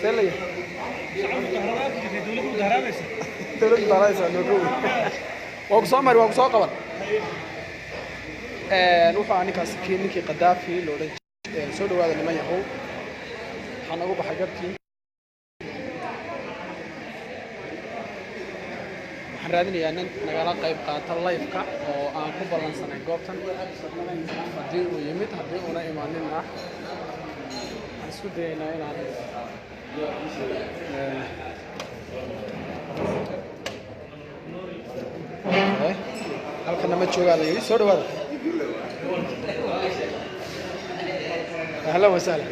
سلي دولة درايسة نقول وبصامر وبصاقبا نوحا عنك سكينك قدافي لورنج سودو هذا اللي ما يحو حنقول بحاجتي waxaan raadinayaa nin nagala qayb qaata live-ka oo aan ku balansanay goobtan haddii uu yimid haddii uuna imaanin ah waxaan isku dayaynaa inaan halkana ma joogaa la yidhi soo dhawaada ahlan wasahlan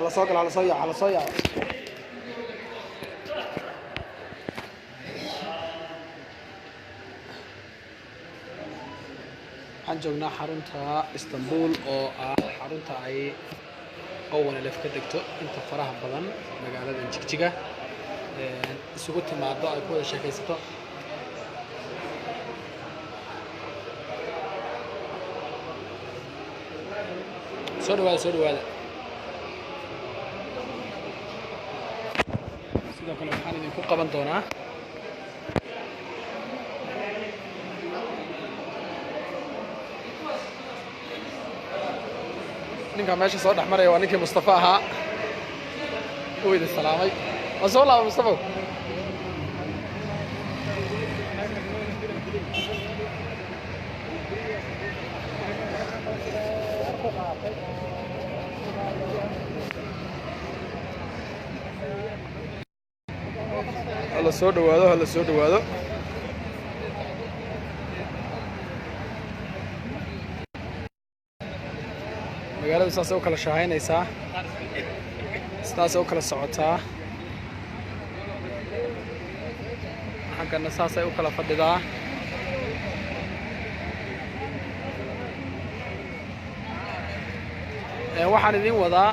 على صوت على صيع على صيع waxaan joognaa xarunta Istanbul oo ah xarunta ay awal laf ka degto inta faraha badan magaalada Jigjiga isugu timaado ay ku wada sheekaysato soo dhawaada sidoo kale waxaan idinku qaban doonaa ninka meesha soo dhaxmaraya waa ninkii Mustafa ahaa uu idin salaamay soo laabo Mustafa hala soo dhawaado magaalada saas oo kala shaahaynaysaa sidaas oo kala socotaa xaggana saas ay u kala fadhidaa waxaan idin wadaa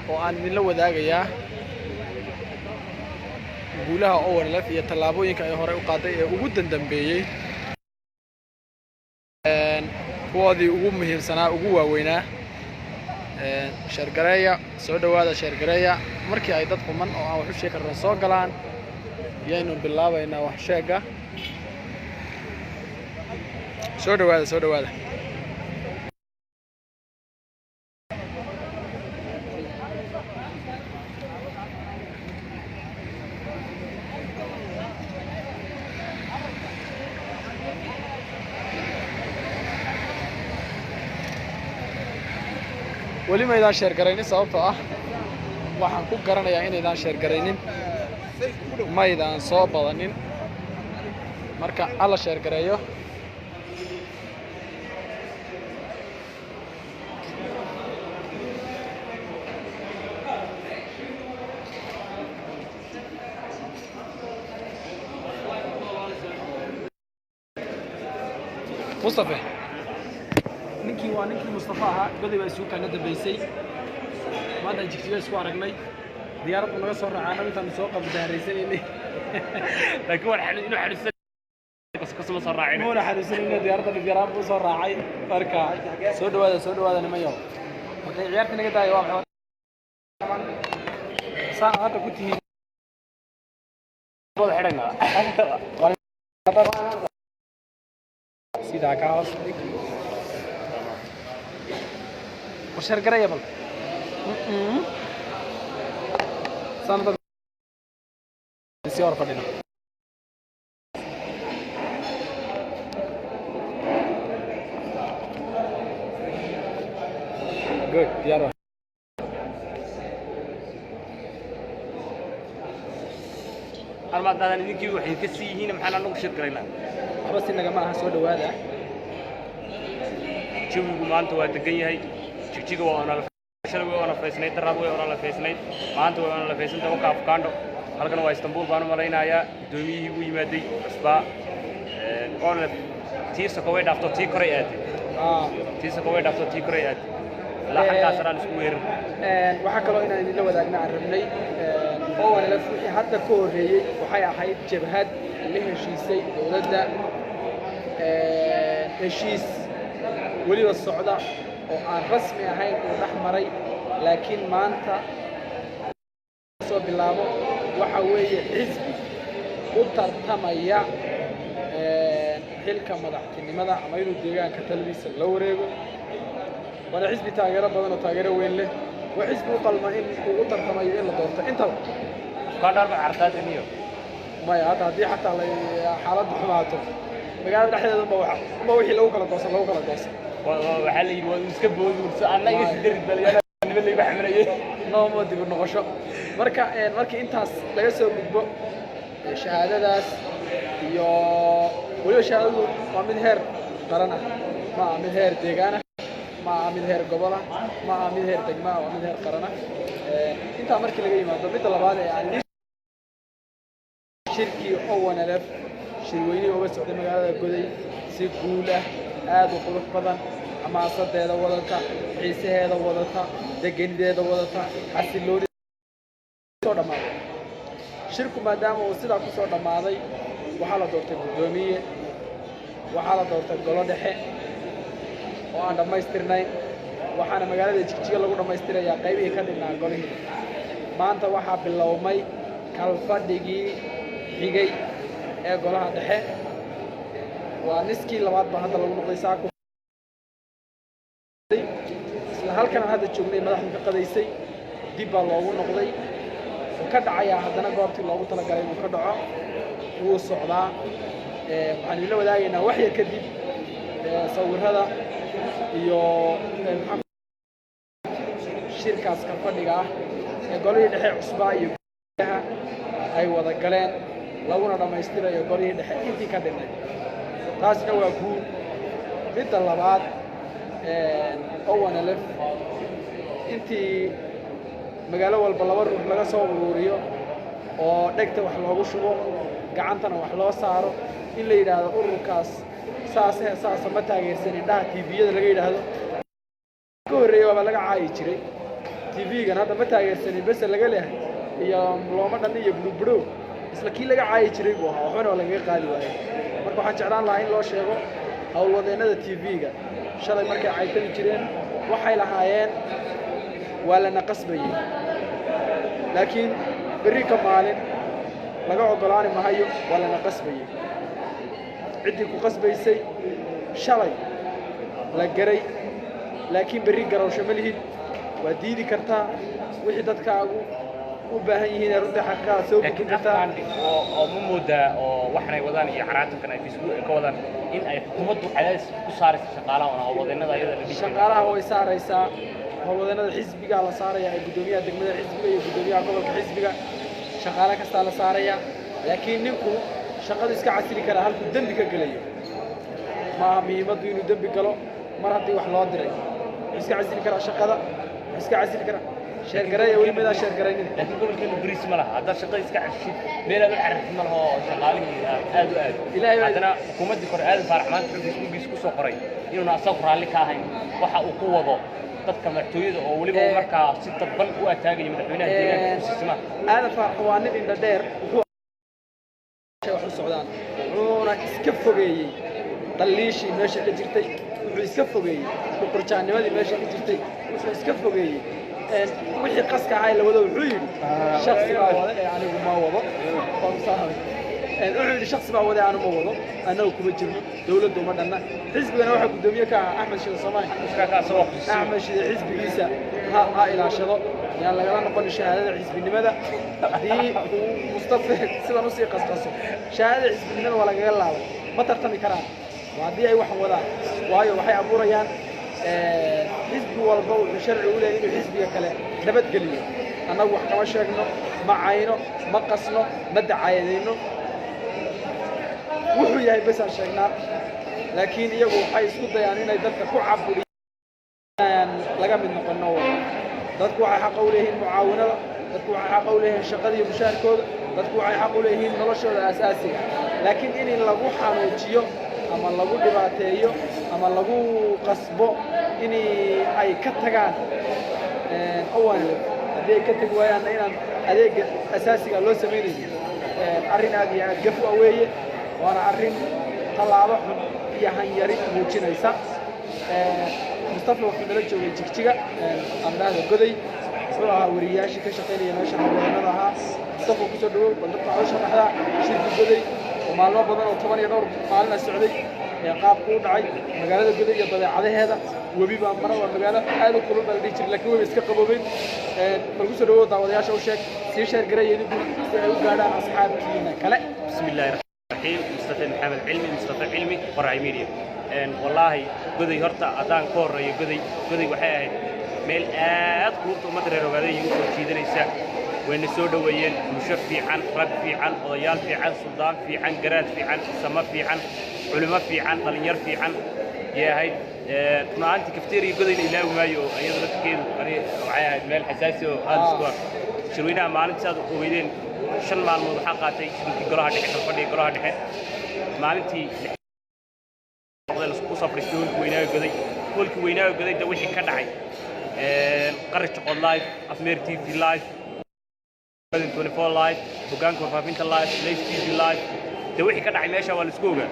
oo aan idinla wadaagayaa guulaha ONLF iyo tallaabooyinka ay hore u qaaday ee ugu dambeeyay kuwoodii ugu muhiimsanaa ugu waaweynaa sheergareeya soo dhawaada sheergareeya markii ay dad quman oo aan wax u sheegi karno soo galaan yaynu bilaabaynaa wax sheega soo dhawaada wali ma idaan sheer garaynin sababtoo ah waxaan ku garanayaa inaydaan sheer garaynin ma idaan soo badanin marka alla sheer gareeyo Mustafa ninkii waa ninkii Mustafa ahaa goday baa isugu kana dambeysay maanta Jigjiga isku aragnay diyaaraddu naga soo raacay intaan soo qabdaaraysanay laakiin waan inuu xariisan kasoo soo raacay oo xariisan inuu diyaaraddu soo raacay marka soo dhawaada nimayo markay ciyaarta naga tahay waa maxay hadda ku tihiin wada xidhana sida ka hoos وشهر قرية بل سنة سيارة فدينا good يارو أنا ما أدري إنك يروح يكسي هنا محل نقول شهر قرينا بس إنك ما هسود وهذا شو ما أنت واتقين هاي Jigjiga waa la shalay waa la feesnay darab waa la feesnay maanta waa la feesnay oo ka afkaando halkan waa Istanbul baan malaynayaa doomiyihii u yimaaday cusba ONLF tiisa koway dhaafto tii koray aad tiisa koway dhaafto tii koray aad la xalka saraan isku weerar waxa kale inaan idin la wadaagna aan rabnay oo wala wixii hadda ka horeeyay waxay ahayd jabhad la heshiisay dawladda heshiis waliba socda oo aan rasmi ahayn oo dhaxmaray laakiin maanta soo bilaabo waxa weeye xisbi u tartamaya xilka madaxtinimada ama inuu deegaanka taladiisa la wareego wala xisbi taageero badan oo taageero weyn leh waa xisbi u qalma in uu u tartamayo in la doorto intaba ka dharba cartaad iniyo maya hadda haddii xataa xaaladdu xumaato magaalada dhexdeeda ma wixii lagu kala goosan waxaa la yidhi waa iska boodursa anna iga sii darid baliyana niman laygu xamrayay nooma dib u noqosho markii intaas laga soo gudbo shahaadadaas iyo weliba shahaadadu waa mid heer qaran ah ma aha mid heer deegaan ah ma aha mid heer gobol ah ma aha mid heer degma ah waa mid heer qaran ah intaa markii laga yimaado midda labaad ee aan shirkii ONLF shirweynihii uga socday magaalada Goday si guul ah aad u qurux badan xamaasadeeda wadata xiisaheeda wadata deganideeda wadata xasilooni soo dhamaaday shirku maadaama uu sidaa ku soo dhamaaday waxaa la doortay gudoomiye waxaa la doortay golo dhexe oo aan dhammaystirnayn waxaana magaalada Jigjiga lagu dhammaystirayaa qaybihii ka dhinaa golihii maanta waxaa bilowmay kalfadhigii xigay ee golaha dhexe waa niskii labaad baa hadda lagu noqday saako isla halkan aan hadda joognay madaxda ka qadaysay dib baa loogu noqday ka dhacayaa haddana goobtii loogu talagalay inuu ka dhaco wuu socdaa waxaan idinla wadaagaynaa wax yar kadib sawirrada iyo shirkaas ka fadhiga ah ee golihii dhexe cusbaa iyo gudaha ay wada galeen laguna dhammaystirayo golihii dhexe intii ka dhinnay taasna waa guul midda labaad ONLF intii magaalo walba laba ruux laga soo ururiyo oo dhegta wax loogu shubo gacantana wax loo saaro in la yidhaahdo ururkaas saasa ma taageersan indhaha tviyada laga yidhaahdo ka horreeya waaba laga caayi jiray tv-gan hadda ma taageersanin bese laga leehay iyo looma dhan iyo budhubudhow isla kii laga caayi jiray buu ahaa waxbana waa lagaga qaadi waayay marka waxaan jeclaan lahaa in loo sheego howlwadeennada tv-ga shalay markay caytami jireen waxay lahaayeen waa lana qasbayey laakiin berri ka maalin laga oggolaani mahayo waa lana qasbayey ciddii ku qasbaysay shalay la garay laakiin berri garowsho ma lihid waa diidi kartaa wixii dadkaagu u baahan yihiin ee runtii xaqiiqada soo gudbin kartaa oo ma moodaa oo waxanay wadaan iyo caraatankan ay Facebook ka wadaan in ay xukuumaddu cadaadis ku saarayso shaqaalaha oo howlwadeennada ayada la dhigay shaqaalaha way saaraysaa howlwadeennada xisbiga la saaraya ee gudoomiyaha degmada xisbiga iyo gudoomiyaha gobolka xisbiga shaqaale kasta la saaraya laakiin ninku shaqadu iska casili karaa halkuu dembi ka gelayo maaha muhiimaddu inuu dembi galo mar haddii wax loo diray wuxuu iska casili karaa shaqada wuxuu iska casili karaa sheergareeya weli midaa sheergaraynin laakiin gobolkeenu bariis ma laha haddaad shaqada iska cashid meelaad u carartid ma laha oo shaqaalihii aad u aad haddana xukuumaddii kore aadan faaraxmaan facebookiisa ku soo qoray inuuna asagu raalli ka ahayn waxa uu ku wado dadka madaxtooyada oo weliba markaa si dadban u ataagayo madaxweynaha deegaanka ku siismaa aadan faarax waa nin indha dheer wax u socdaan wuxuuna iska fogeeyey daliishii meesha ka jirtay wuxuu iska fogeeyey boqorjaannimadii meesha ka jirtay wuxuu iska fogeeyey wixii qaska ahaa la wado wuxuu yidhi shaksi baa wada ee anigu ma wado wuxuu yidhi shaksi baa wada anigu ma wado annagu kuma jirno dawladdu uma dhanna xisbigana waxaa guddoomiye ka ah axmed shide soomaali axmed shide xisbigiisa ha ilaashado yaan lagala noqonin shahaadada xisbinimada haddii uu mustafa sidan usii qasqaso shahaadada xisbinimada waa lagaga laabay ma tartami karaan waa haddii ay wax wadaan waayo waxay abuurayaan xisbi walba wuxuu sharci u leeyahay inuu xisbiga kale nabadgeliyo annagu wax kama sheegno ma cayno ma qasno ma dacaayadayno wuxuu yahay besaan sheegnaa laakiin iyagu waxay isku dayaan inay dadka ku cabudiyaan laga mid noqono dadku waxay xaq u leeyihiin mucaawinada dadku waxay xaq u leeyihiin shaqada iyo mushaarkooda dadku waxay xaq u leeyihiin noloshooda aasaasiga laakiin in lagu xanuujiyo ama lagu dhibaateeyo ama lagu qasbo in ay ka tagaan أولا هذه كتب ويان إن هذه أساسي لو سميني أرين أجي أجف أويه وأنا أرين طلابة يهنيري موجين إيسا مصطفى وحنا نرجع ويجيكتيجا أمنا هذا قدي سواء ورياش كشقيني ماشى حوالينا لها مصطفى كسردو بندق عوش هذا شيء قدي ومعلومات بدن وطبعا يدور معلنا السعودي قاب قود عي مقالة قدي يطلع عليه هذا وبيبقى مرة والمقالة هذا كله بلديش لكن هو يسكت قبوبين مركوس الرو دعوة وشك سيشار قرية يدور قاعد أصحاب كلا بسم الله الرحمن الرحيم مصطفى محمد علمي مصطفى علمي فرعي ميديا والله قدي هرتا أدان كور قدي وحيد ميل آد قلوبت ومدري رجالي يقول شيء نساء وين السود وين مشرف في عن رد في عن ضيال في عن سلطان في عن جراد في عن سما في عن علماء في عن طلير في عن يا هاي كنا أنت كفتيري قدي الإله ومايو أيضا تكيل أنا وعيا ميل حساسي وهذا سكور شروينا معلن ساد ويدين شن مع المضحكاتي شن تقرأها دحين الفرد يقرأها دحين معلنتي هذا الصفر الشون ويناوي قدي كل ويناوي قدي ده وش كنعي قرش تقول لايف أثمير تي في لايف 24 لايف بوكان كوفافينتا لايف ليش تي في لايف ده وش كنعي ماشى والسكوجا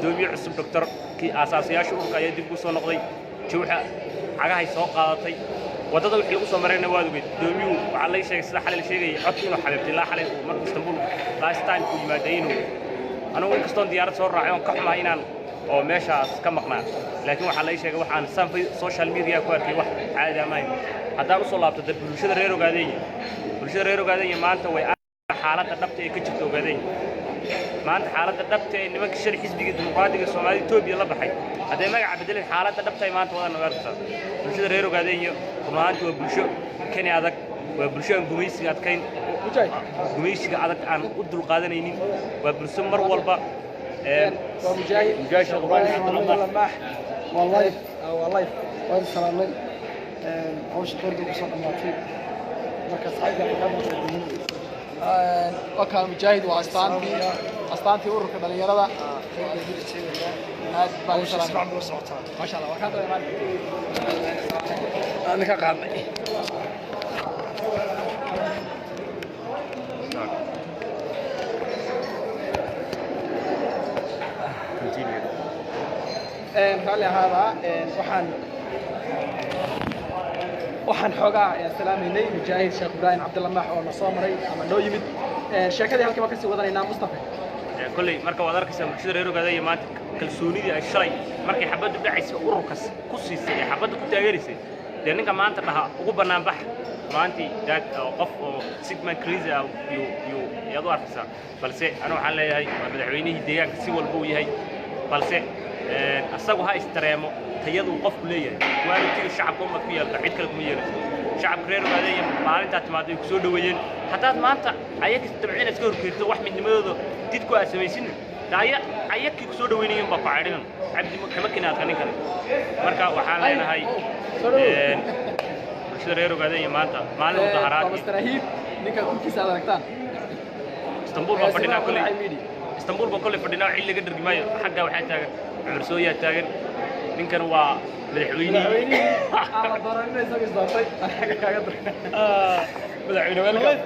دومي عصب دكتور كي أساسياش أوركا يدي بوسون نقضي شوحة عجاه يسوق قاطي wadada wixii lagu soo marayna waad ogeyd doomiyu waxa la sheegay sida xalay la sheegay codkiina xalibtay la xalay mar Istanbul last time ku yimaadayno anagu in kastoon diyaarad soo raacay oo ka xumaa inaan oo meeshaas ka maqnaa laakiin waxa la sheegay waxaan sanfay social media ku arkay wax caadi ah haddaan u soo laabto bulshada reer ogaadeen maanta way xaaladda dhabta ee ka jirta ogaadeen maanta xaaladda dhabta ee nimanka shir xisbiga dimuqraadiga Soomaaliya Itoobiya la baxay haday magaca bedeleen xaaladda dhabta ee maanta wada nagarta bulshada reer ogaadeen runaantii waa bulsho kani adag waa bulsho aan gumaysiga adkayn gumaysiga adag aan u dul qaadanaynin waa bulsho mar walba waa mujaahid والله وين سلامي هوش قرد وصل أماتي مركز حاجة وكان مجاهد وأستانتي ورك دليرة ما شاء الله وكان أنا كقارني قال هذا waxaan xogaa salaameynay mujaahid sheekh ibraahim cabdillah oo na soo maray ama noo yimid sheekadii halkii ma ka sii wadanaynaa mustafa kulli marka wad arkaysaa bulshada reer ogaadaya maanta kalsoonidii ay shalay markay xabaddu dhacaysay ururkas ku siisay ee xabaddu ku taageerisay dee ninka maanta dhaha ugu bannaan bax maantii daag qof oo sigma crazy ah iyo u arkaysaa balse ana waxaan leeyahay waa madaxweynihii deegaanka si walba uu yahay balse asagu ha istareemo tayadu qofku leeyahay waalidkii shacabka uma ku yeelta cid kale kuma yeelato shacabka reer ogaadaya maalinta timaaday ku soo dhaweeyeen hatta maanta ayaga tabciin iska horkeeto wax midnimadooda didku ay sameeyeen daaya ayakii ku soo dhaweynayeen baa ku caadhinan cabdi kama kinaad kan kale marka waxaan leenahay bulshada reer ogaadaya maanta maalin mudaharaad mustarahiib ninka kulkiisa aragtaan Istanbul baa fadhinaa kulli Istanbul baa kulli fadhinaa cid laga dhargimaayo xagga waxa taagan Cumar Sooyaa taagan ninkan waa madaxweynihi ama dooranaysa isaga isdoortay anaga kaaga madaxweyne welcome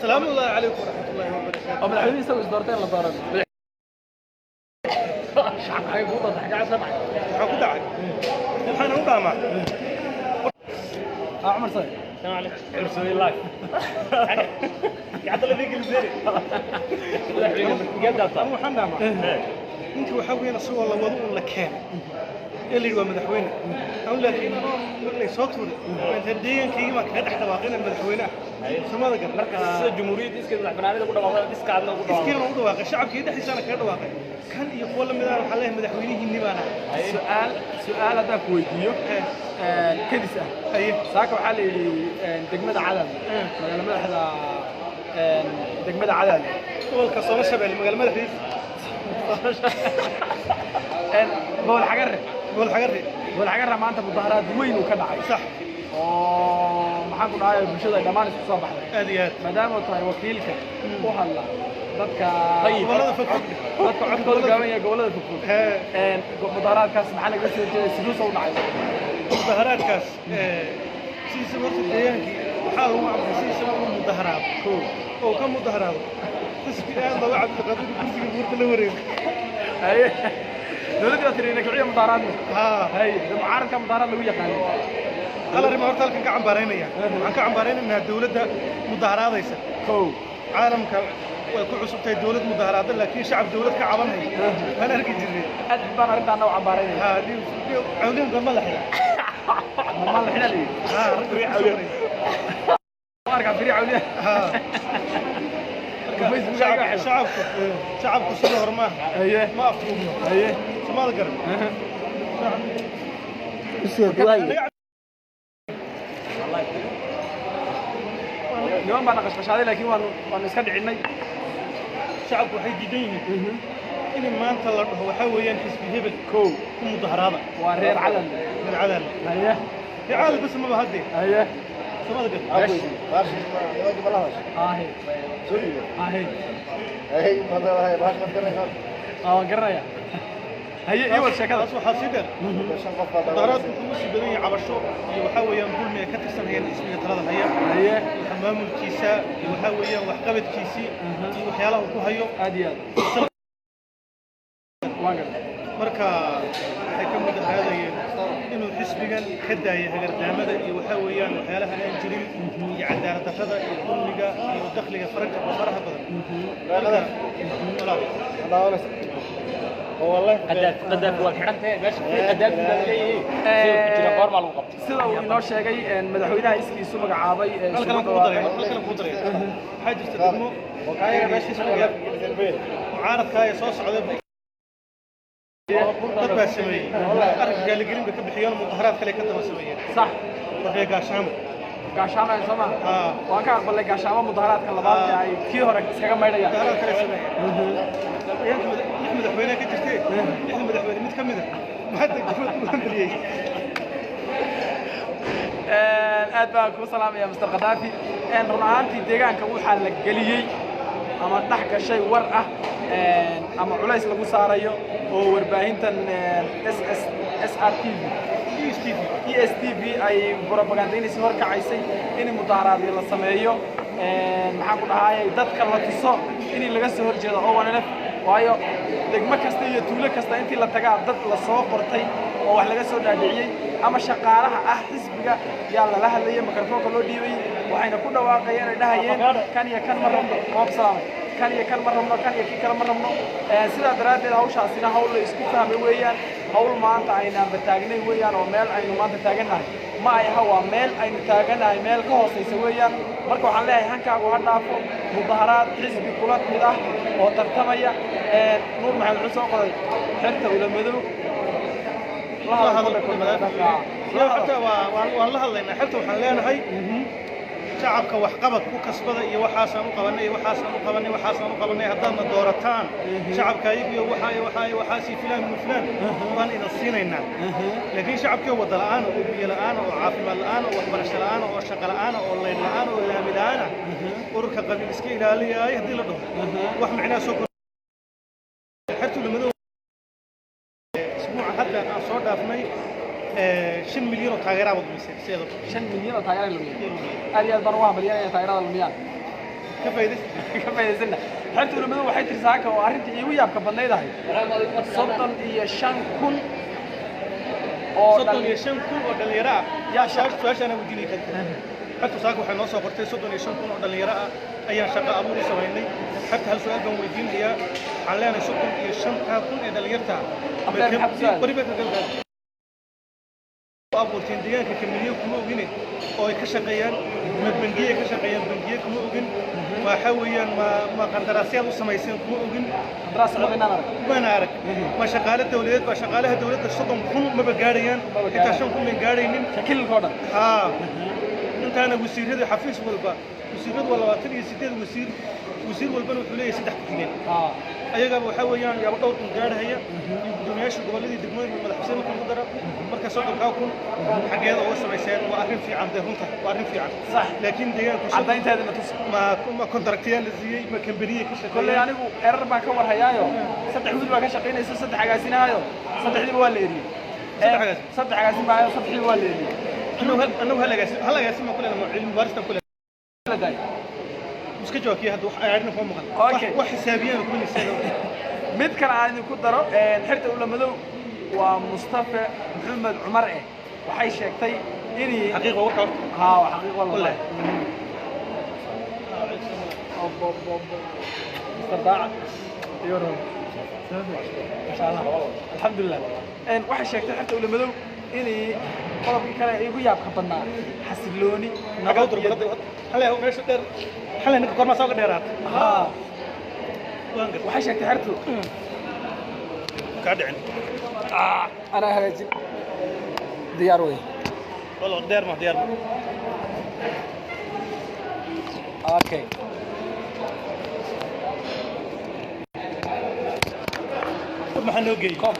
salaamu alaykum warahmatullahi wabarakatuh madaxweyne isaga isdoortay la dooran shacabka ay buuda xagaa saddex waxa ku dhacay waxaan u dhaamaa عمر صاير السلام عليكم عمر سوي لايف قاعد لي البيري قاعد اطلع مو حنا ما انت وحوينا سوى الله وضوء ولا كان اللي هو مدحوينه او لا اللي صوتوا انت دين كيما كدخ دواقين المدحوينه سماده قال marka jumhuuriyadda iska madaxbannaanida ku dhawaaqay iska aadna ku dhawaaqay iska ugu dhawaaqay shacabkii dhexdiisana ka dhawaaqay kan iyo kuwa lamid ah waxa leeyahay madaxweynihii nibaana su'aal hadda ku weydiiyo kadis ah saaka waxa la yiri degmada cadal magaalada madaxda degmada cadal gobolka Soomaaliya magaalada madaxdiisa بقول حجرة بقول حجرة ما أنت مظاهرات وين وكذا صح ما حنقول هاي بشدة دمان الصباح هذه ما دام طاي وكيلك وهلا dadka gobolada fogfog dadka codkooda gaaban yahay gobolada fogfog mudaharaadkaas maxaa laga soo jeeday siduu soo dhacay mudaharaadkaas sidiisa horta deegaankii waxaa lagu cabday sidiisa uu mudaharaado oo ka mudaharaado xisbi aad looga cabdi kursiga buurta la wareego haye dowladda tirina kiciya mudaharaadna haa haye mucaaradka mudaharaad lagu yaqaan hal arrin horta halkan ka cambaaraynaya waxaan ka cambaaraynaynaa dowladda mudaharaadaysa caalamka way ku cusubtahay dowlad mudaharaada laakiin shacab dowlad ka cabanaya waan arki jirnay aad baan arrintaana u cambaaraynaya haa cawliyan gorma la xidha ma la xidha leeyahay haa ragga cawliyan marka firi cawliyan haa shacabku sida hormaa ma afkuubno somaada garan niman baan qashqashaaday laakiin waanu iska dhicinay shacabku waxay diidan yihiin in maanta la dhaho waxaa weeyaan xisbi hebel ku mudaharaada waa reer calan haye reer calan bas maba hadde haye somaada garan waan garanaya haye iyo wad sheekadaas waxaa sii dheer mudaharaadku wuxuu sii badan yahay cabasho iyo waxaa weeyaan dulmi ay ka tirsanayaan xisbiga talada haya haye maamulkiisa iyo waxaa weeyaan waxqabadkiisii iyo waxyaalaha uu ku hayo aad iyo aad waan garanay marka waxay ka mudaharaadayeen inuu xisbigan ka daayo hagardaamada iyo waxaa weeyaan waxyaalaha aan jirin iyo cadaalad darrada iyo dulmiga iyo dakhliga faraha badan قدام والحركة باش قدام sida uu inoo sheegay madaxweynaha iskiisu magacaabay halkan ku daray waxaa jirta degmo mucaaradka ee soo socda dad baa sameeyey arrinka gaaligelin bay ka bixiyeen mudaharaad kale ka daba sameeyeen sax waxay gaashaamo soma waan ka aqbalay gaashaamo mudaharaadka labaad ee ay kii hore iskaga maydhayaan mudaharaad kale sameeyeen madaxweyne ka jirtay madaxweyne mid ka mid ah hadda gabadh u hambaliyey aad baan kuu salaamaya Mr. Qadaafi run ahaantii deegaanka waxaa la geliyey ama dhex gashay war ah ama culays lagu saarayo oo warbaahintan ESTV ay propagandinaysa horkacaysay in mudaharaadyo la sameeyo maxaan ku dhahaayay dadka la tuso in laga soo horjeedo oo wanalaf waayo degmo kasta iyo tuulo kasta intii la tagaa dad la soo qortay oo wax laga soo dhaadhiciyay ama shaqaalaha ah xisbiga yaa lala hadlayay mikrofoonka loo dhiibay waxayna ku dhawaaqayeen ay dhahayeen kan iyo kan ma rabno oo salaamay kan iyo kan ma rabno kan iyo kii kale ma rabno sidaa daraaddeed hawshaasina hawl la isku fahmay weeyaan hawl maanta aynaan taagnay weeyaan oo meel aynu maanta taagannahay ma ay aha waa meel aynu taagannahay meel ka hoosaysa weeyaan marka waxaan leeyahay hankaagu ha dhaafo mudaharaad xisbi kula mid ah oo tartamaya nuur maxamed wuxuu soo qoray xirta ulamadow حتى والله الله إن حتى وحلينا شعبك وحقبت وكسبة وحاسن وقبني وحاسن وقبني وحاسن وقبني هذان الدورتان شعبك يبي وحاسي فلان من فلان وان إلى الصين هنا لكن شعبك هو الآن وبي الآن وعافم الآن وبرش الآن وشغل الآن والليل الآن والليل الآن وركب قبل مسكين على يهدي له وحنا سوق حتى لما حتى صوت أفني 5 مليون تاجر عبد المسير سيدو 5 مليون تاجر المليان أريد بروح مليان تاجر المليان كيف يزلنا حتى لما هو حيت رزاق وعرفت يويا كبني ده صدق يشان كل صدق يشان كل ودليرة يا شاف أنا وديني كده حتى ساق وحنا نص فرت صدق يشان كل ودليرة أي شقة أبو سويني حتى هالسؤال كان ودين هي علينا صدق يشان كل ودليرة قريبة كده أبورتين ديان كمية كم أوجين أو كشقيان من بنجية كشقيان بنجية كم أوجين وحويان ما قندراسيات وسمايسين كم أوجين دراسة ما نعرف ما شغالة الدولات ما شغالة الدولات الصدم كم ما بقاريان يتعشون كم من قاريين شكل الفرد أنت أنا وسير هذا حفيز والبا وسير هذا ولا تري سيد وسير والبن وحليه سيد حكيين أيها أبو حويان يا بطل تجار هي meesha gobolladii degmooyinka madaxweyne marka lagu daro marka 30,000 xageeda uga samayseen waa arrin fiican runta waa arrin fiican صح laakiin deegaanku cadaynteeda ma tus ma kontraktiyan la siiyey ma kambaniye ka shaqeeyay kolley anigu erar baan ka war hayaayo saddex wiil baa ka shaqaynaysa saddex agaasinaayo saddexdiiba waa la eriyey saddex agaasin baa saddexdiiba waa la eriyey annagu hal agaasin ma kulena cilmi baarista kulena iska joogay hadda wax ayarna kuma maqan wax xisaabiyeen ku nisay mid kale aan idinku daro xirta ulamadow waa Mustafa Maxamed Cumar waxay sheegtay inay xaqiiqo warka xaqiiqo wallahi مسترداعة يورو ما شاء الله الحمد لله waxay sheegtay xirta ulamadow inay qodobkii kale ay ugu yaabka badnaa xasilooni nabad hal meesha dheer hal ninka korma soo dheeraad waxay sheegtay xirtu ka dhicin ana hagaajin diyaar way والله دير ما دير اوكي ما حنوقي كوب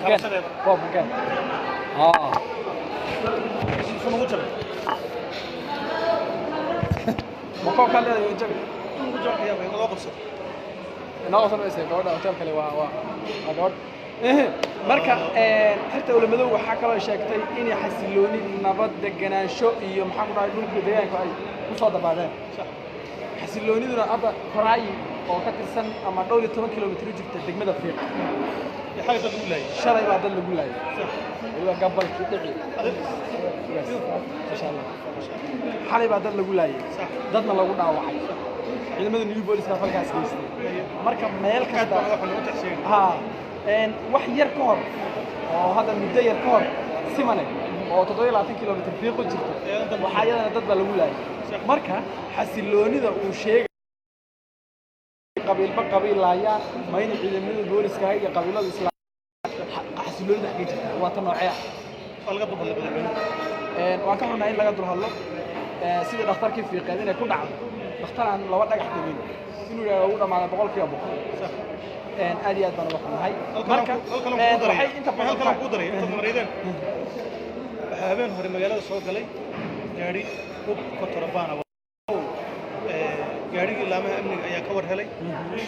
كان شنو قلت لك ما كوب كان يجب يا ابوي والله قصه ناقص بس gabadha hotelka waa gabadh marka xirta ulamadow waxa kale oo sheegtay in xasilooni nabad deganaansho iyo maxaa ku dhacay dhulka deegaanka ay ku soo dabaadeen xasilooniduna hadda koraay oo ka tirsan ama 12 kilomitir jirta degmada Fiiq يا حاجه تقول لي shalay baa dad lagu laayay waa gabalkii dhici insha Allah xalay baa dad lagu laayay dadna lagu dhaawacay ciidamada new booliska falkaas geystay marka meel kasta wax yar ka hor oo hada muddo yar ka hor simane oo 7 kilomitir fiiqo jirto waxa ayadana dad baa lagu laayay marka xasiloonida uu sheegay qabiil laayaan ma in ciidamada booliska iyo qabiilada islaam xasiloonida xagee jirta waa tan noocee laga dul hadlo waan ka xunaa in laga dul hadlo sida dhakhtarkii fiiqeed inay ku dhacdo dhakhtaraan laba dhagax dhigin inuu yahay ugu dhamaado 100% aad iyo aad baan uga xunahay marka waxay inta badan ku daray inta mareedeen waxa habeen hore magaalada soo galay gaari hub kontrabaan gaarigii laamaha amniga ayaa ka war helay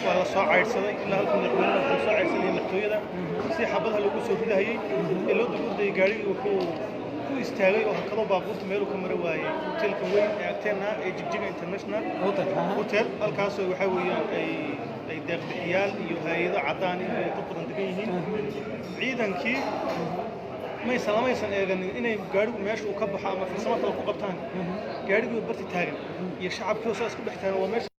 waa la soo caydsaday ilaa halkan madaxweynaha wuxuu soo caydsaday madaxtooyada si xabadaha lagu soo ridahayay ee loo dugday gaarigii wuxuu ku istaagay oo hakado baabuurta meel uu ka mari waayay hotelka weyn ee agteena ee Jigjiga International Hotel halkaas waxa weeyaan ay deeq bixiyaal iyo hay'ado cadaan iyo dad badan degan yihiin ciidankii may salaamaysan eeganin inay gaarigu meesha uu ka baxo ama farsamada ku qabtaan gaarigu barti taagan iyo shacabkii oo isku dhextaan waa meesha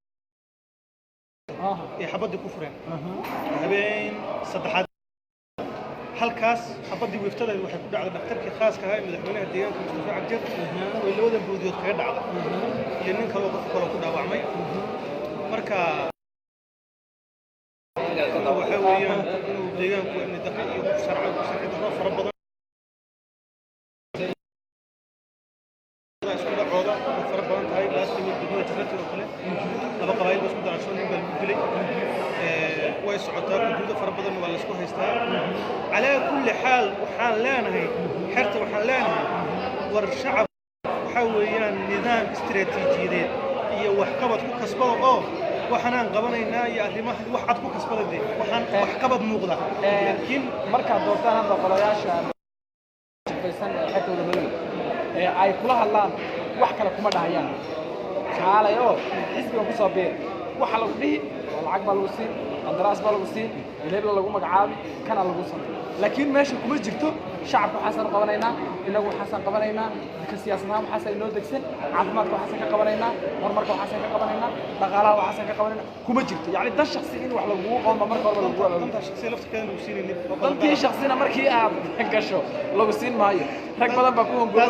ee xabadii ku fureen habeen saddexaad halkaas xabadii wiftada waxay ku dhacday dhakhtarkii khaaska ah ee madaxweynaha deegaanka Mustafa Cabdir oo labada boodiyood kaga dhacday iyo nin kale oo qof kale ku dhaawacmay marka waxa weeyaan inuu deegaanku in daqiiq iyo sharci darro fara badan laba qabaayil isku darasho nin baa lagu dilay way socotaa xuduudo fara badan waa la isku haystaa ala kulli xaal waxaan leenahay xirta waxaan leenahay war shacab waxa weeyaan nidaam istiraatiijiyadeed iyo wax qabad ku kasbado oo waxaan qabanaynaa iyo arrimaha wax cad ku kasbaday waxaan wax qabad muuqda laakiin marka doortaan hadda qolayaasha shaqaysan xirta ulamadow ay kula hadlaan wax kale kuma dhahayaan xaalayo xisbiga ku soo beer waxa lagu dhihi lacag baa lagu siin qandaraas baa lagu siin ilaahay lagu magacaabi kana lagu sameeyo laakiin meesha kuma jirto shacabka waxaan qabanaynaa inagu waxaan qabanaynaa ka siyaasadaha waxaan inoo degsan caafimaadka waxaan ka qabanaynaa horumarka waxaan ka qabanaynaa dhaqaalaha waxaan ka qabanaynaa kuma jirto yani dan shakhsi in wax lagu qooma marka hore lagu wada dan shakhsi lafteeda lagu siinay dantii shakhsina markii aad gasho lagu siin maayo rag badan baa ku hongooba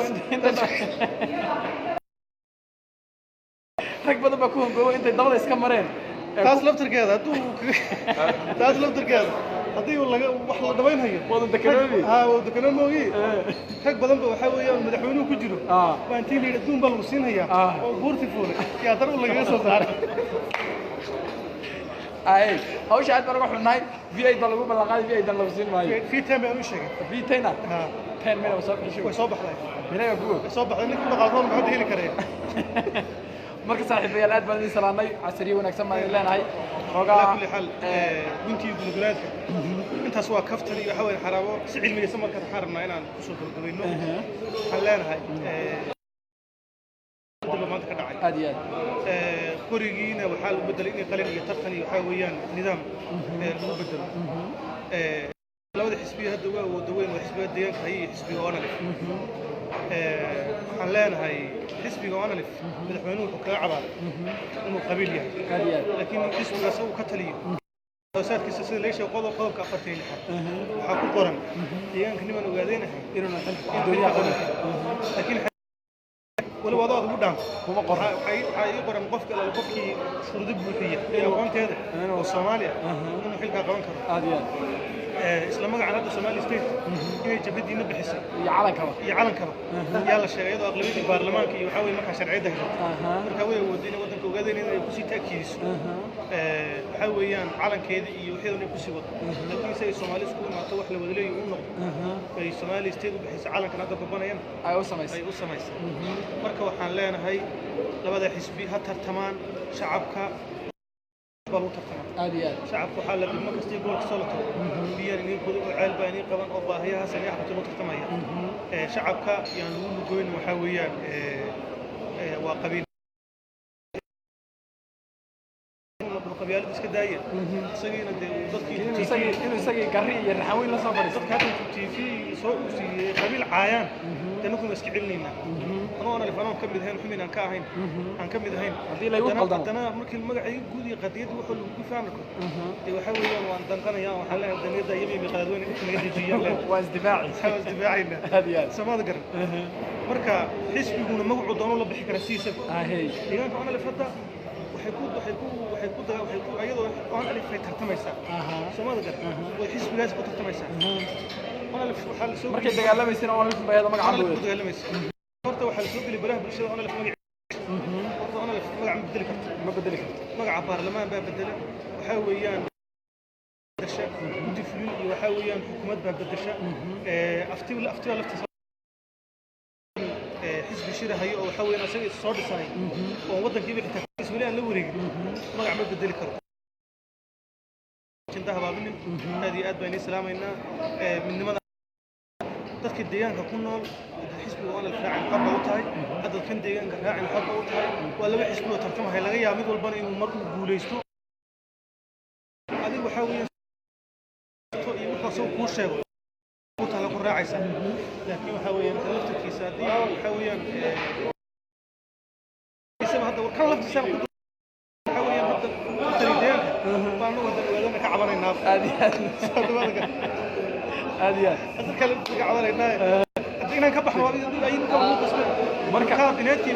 rag badan baa ku hongooba intay dabada iska mareen taas laftirkeeda haddii laga wax la dhamaynayo wada dekanoobi wada dekanoobi rag badan ba waxa weeyaan madaxweynuhu ku jiro waa intii leeyahay duun baa lagu siinaya oo buurti fuulay yaa dar u laga soo saaray اي هوش عاد بروح الناي في اي ضلوا بالقاعده في اي ضلوا سين ماي في تيم بيعملوا شيء في تينا ها تين من وصل شو ويصبح لك من اي ابوك يصبح لك كل غلطان ما حد يهلك كريه marka saaxiibayaal aad baan idin salaamay casriye wanaagsan baan idin leenahay على كل حال بنتي بنقولاتك انت سوا كفتر iyo waxa weyn xaraabo si cilmiyeysan marka xarabna inaan ku soo gabagabeyno waxaan leenahay maanta ka dhacay aad iyo aad qorigiina waxaa lagu bedelay in qalin iyo tartan iyo waxa weeyaan nidaam lagu bedelo labada xisbiya hadda waa wada weyn waa xisbiga deegaanka iyo xisbiga onalif waxaan leenahay xisbiga onalif madaxweynuhu wuxuu kaga cabaaday inuu qabiil yahay aad iyo aad laakiin xisbigaas uu ka taliyo أساسك سيد ليش يقضوا قضوا كأفتين حكوا قرن يان كلمة نقادين إنه الدنيا قرن لكن ولو وضعوا قدام هم قرن حي قرن قفك القفك شرود بوثية لو قمت هذا والصوماليا إنه حلقة قرن كذا هذه إسلام قاعد عنده صومالي ستيت إنه جبدي نبي حسن يعلن كذا يعلن كذا يلا الشرعية أغلبية البرلمان كي يحاول ما كان شرعية ده مركوي ودينا ودن كوجادين إنه يكسي تأكيد حاويان علن كذا يوحيد إنه يكسي وضع لكن سي الصومالي سكون ما توح له ودليل يقول في الصومالي ستيت بحيث علن كان هذا ببنا يم أي أسمايس مركو حن لنا هاي لبدا حسبي هترتمان شعبك بلو ترتمان عادي شعبك حال لكن ما كستي يقول كسلته بيان إني كذا عيل بيني قبل أبا هي سنة حتى لو ترتمية شعبك يعني هو مجوين محاويان وقبيل قبيلة بس كداية سجينا إنه سجي قرية الحوين لصبر صدق هذا في صوت في قبيل عيان تنكم مسكعلنا أنا الفنان كم بدهين حمينا كاهين عن كم بدهين هذه لا يقول أنا ممكن مقعد جودي قديد وحول وكيفانكم يحاول يوم دنقنا يا وحلا الدنيا ده يبي بقدوين كم يجي وازدفاعي وازدفاعينا هذه سماد قرن مركا حسب يقول موعد أنا بحكي رسيسة هاي إذا أنا لفتة وحيكون أيضا أنا اللي في ترتميسا سماد قرن وحسب لازم ترتميسا أنا اللي في حال سوق مركز دجال لما يصير أنا في هذا مقعد أنا دجال لما يصير مرت وحال سوق اللي براه بالشيء أنا اللي في مقعد أنا اللي في مقعد بدلك ما بدلك مقعد برلمان بدله وحاويان بدشة مدفلين وحاويان حكومات بدشة أفتي ولا افتي حزب الشيرة هي أو حاويان أسوي الصاد الصاي ووضع كيف يحتاج ولا لو ريج مقعد بدلك كنتها بابين هذه أد بين سلام إننا من ماذا dadka deegaanka ku nool xisbiga oo la raacay xaq u tahay hadda kan deegaanka raacay xaq u tahay waa laba xisbi oo tartamahay laga yaabo mid walba inuu mar uu guuleysto adigu waxa weeyaan iyo waxa soo ku sheego oo tala ku raacaysa laakiin waxa weeyaan laftirkiisa hadii waxa weeyaan isma hadda kan laftiisa waxa weeyaan hadda deegaanka baan ugu wadana ka cabanayna هذه أتكلم عن علينا أدينا كبح نوابي أي نقطة مركز بناتي